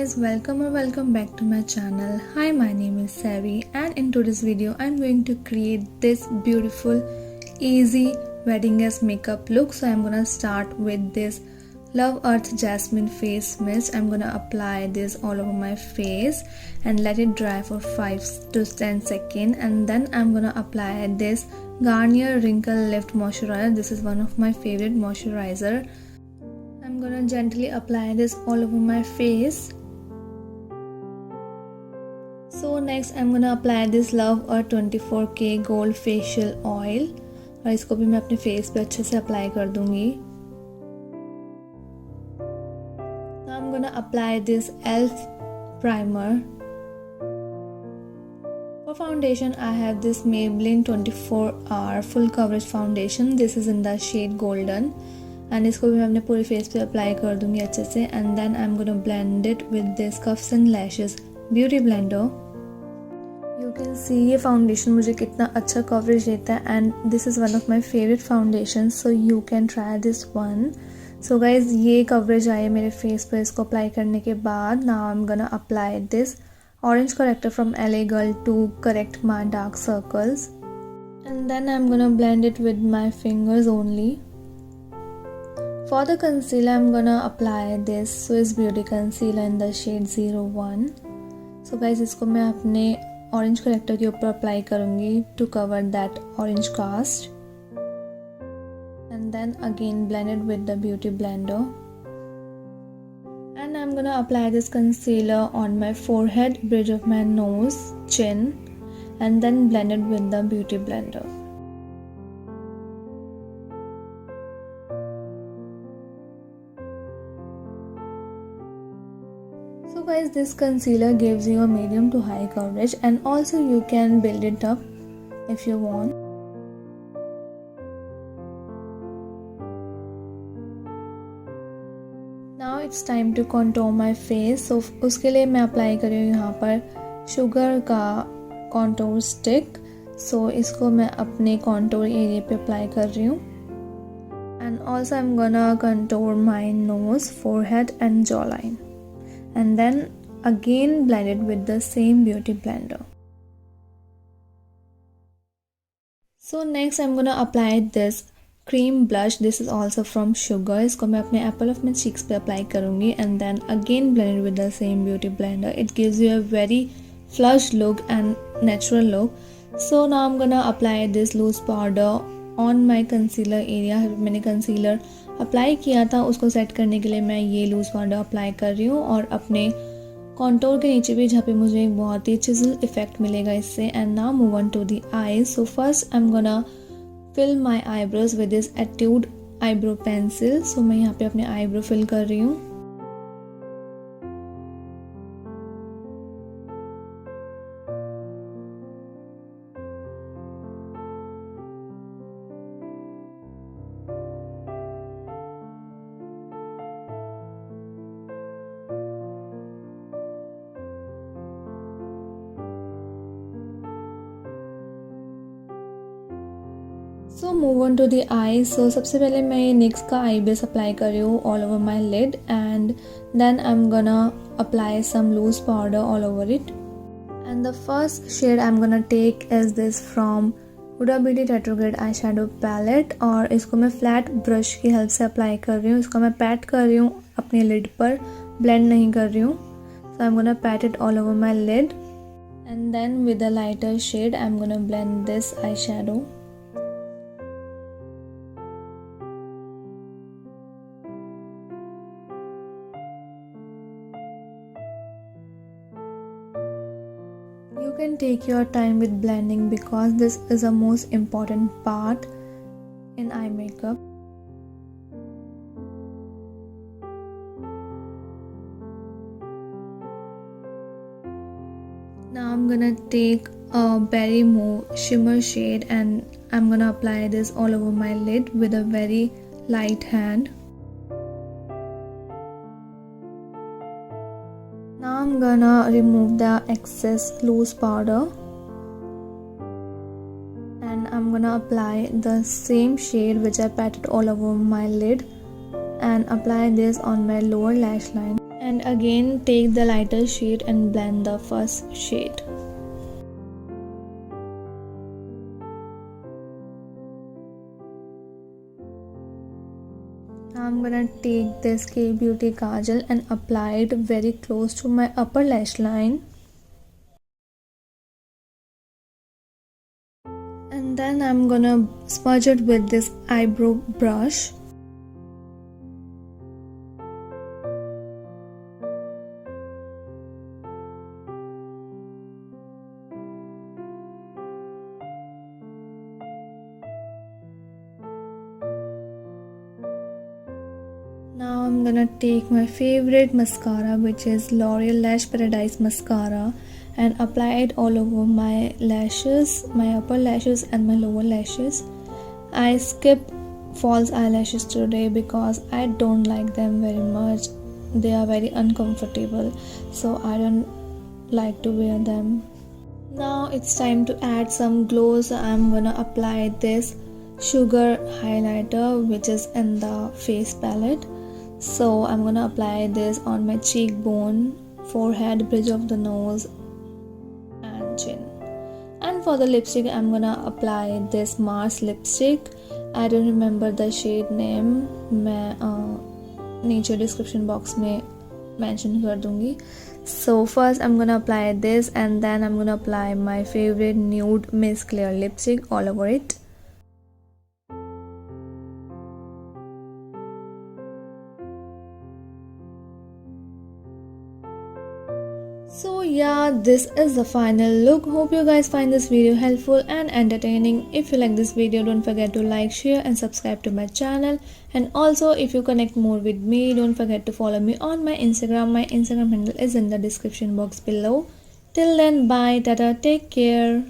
guys, welcome back to my channel. Hi, my name is Savvy, and in today's video I'm going to create this beautiful easy wedding guest makeup look. So I'm gonna start with this Love Earth Jasmine face mist. I'm gonna apply this all over my face and let it dry for 5 to 10 seconds, and then I'm gonna apply this Garnier Wrinkle Lift Moisturizer. This is one of my favorite moisturizer. I'm gonna gently apply this all over my face. So next I'm gonna apply this Love Earth 24K Gold Facial Oil, और इसको भी मैं अपने face पे अच्छे से apply कर दूंगी. Now I'm gonna apply this ELF primer. For foundation I have this Maybelline 24 Hour Full Coverage Foundation. This is in the shade Golden. And इसको भी मैं अपने पूरे फेस पे अप्लाई कर दूंगी अच्छे से. And then I am gonna blend it with this cuffs and lashes beauty blender. You can see ये फाउंडेशन मुझे कितना अच्छा कवरेज देता है, and this is one of my favourite foundation, so you can try this one. So guys ये coverage आए मेरे face पर इसको अप्लाई करने के बाद. Now I am gonna apply this orange corrector from LA Girl to correct my dark circles. And then I am gonna blend it with my fingers only. For the concealer, I'm gonna apply this Swiss Beauty Concealer in the shade 01. So guys, इसको मैं अपने orange character के ऊपर apply करूँगी to cover that orange cast. And then again blend it with the beauty blender. And I'm gonna apply this concealer on my forehead, bridge of my nose, chin, and then blend it with the beauty blender. So guys, this concealer gives you a medium to high coverage, and also you can build it up if you want. Now it's time to contour my face. So उसके लिए मैं apply कर रही हूँ यहाँ पर sugar का contour stick. So इसको मैं अपने contour एरिया पे अप्लाई कर रही हूँ. And also I'm gonna contour my nose, forehead and jawline. And then again blend it with the same beauty blender. So next I'm gonna apply this cream blush. This is also from Sugar. इसको मैं अपने apple of my cheeks पे apply करूँगी, and then again blend it with the same beauty blender. It gives you a very flushed look and natural look. So now I'm gonna apply this loose powder on my concealer area. मैंने concealer apply किया था, उसको set करने के लिए मैं ये loose powder apply कर रही हूँ, और अपने कॉन्टोर के नीचे भी जहाँ पे मुझे एक बहुत ही चिज़ल इफेक्ट मिलेगा इससे. And now move on to the eyes. So first I am gonna fill my eyebrows with this Etude eyebrow pencil. So मैं यहाँ पे अपने आईब्रो फिल कर रही हूँ. So move on to the eye. So सबसे पहले मैं ये NYX का आई बेस अप्लाई कर रही हूँ all over my lid, and then I am gonna apply some loose powder all over it. And the first shade I am gonna take is this from Huda Beauty retrograde eye shadow palette, और इसको मैं flat brush की help से apply कर रही हूँ. इसको मैं पैट कर रही हूँ अपने लिड पर, ब्लेंड नहीं कर रही हूँ. So I am gonna pat it all over my lid, and then with a lighter shade I am gonna blend this eye shadow. You can take your time with blending because this is the most important part in eye makeup. Now I'm gonna take a Berry Mauve shimmer shade, and I'm gonna apply this all over my lid with a very light hand. Now I'm gonna remove the excess loose powder, and I'm gonna apply the same shade which I patted all over my lid and apply this on my lower lash line. And again take the lighter shade and blend the first shade. Now I'm gonna take this K Beauty Kajal and apply it very close to my upper lash line. And then I'm gonna smudge it with this eyebrow brush. Now I'm gonna take my favorite mascara, which is L'Oreal Lash Paradise Mascara, and apply it all over my lashes, my upper lashes and my lower lashes. I skip false eyelashes today because I don't like them very much. They are very uncomfortable, so I don't like to wear them. Now it's time to add some glow, so I'm gonna apply this sugar highlighter, which is in the face palette. So I'm gonna apply this on my cheekbone, forehead, bridge of the nose and chin. And for the lipstick, I'm gonna apply this Mars lipstick. I don't remember the shade name, मैं नीचे description box में mention कर दूंगी. So first I'm gonna apply this, and then I'm gonna apply my favorite nude Miss Claire lipstick all over it. So yeah, this is the final look. Hope you guys find this video helpful and entertaining. If you like this video, don't forget to like, share and subscribe to my channel. And also, if you connect more with me, don't forget to follow me on my Instagram. My Instagram handle is in the description box below. Till then, bye, tata, take care.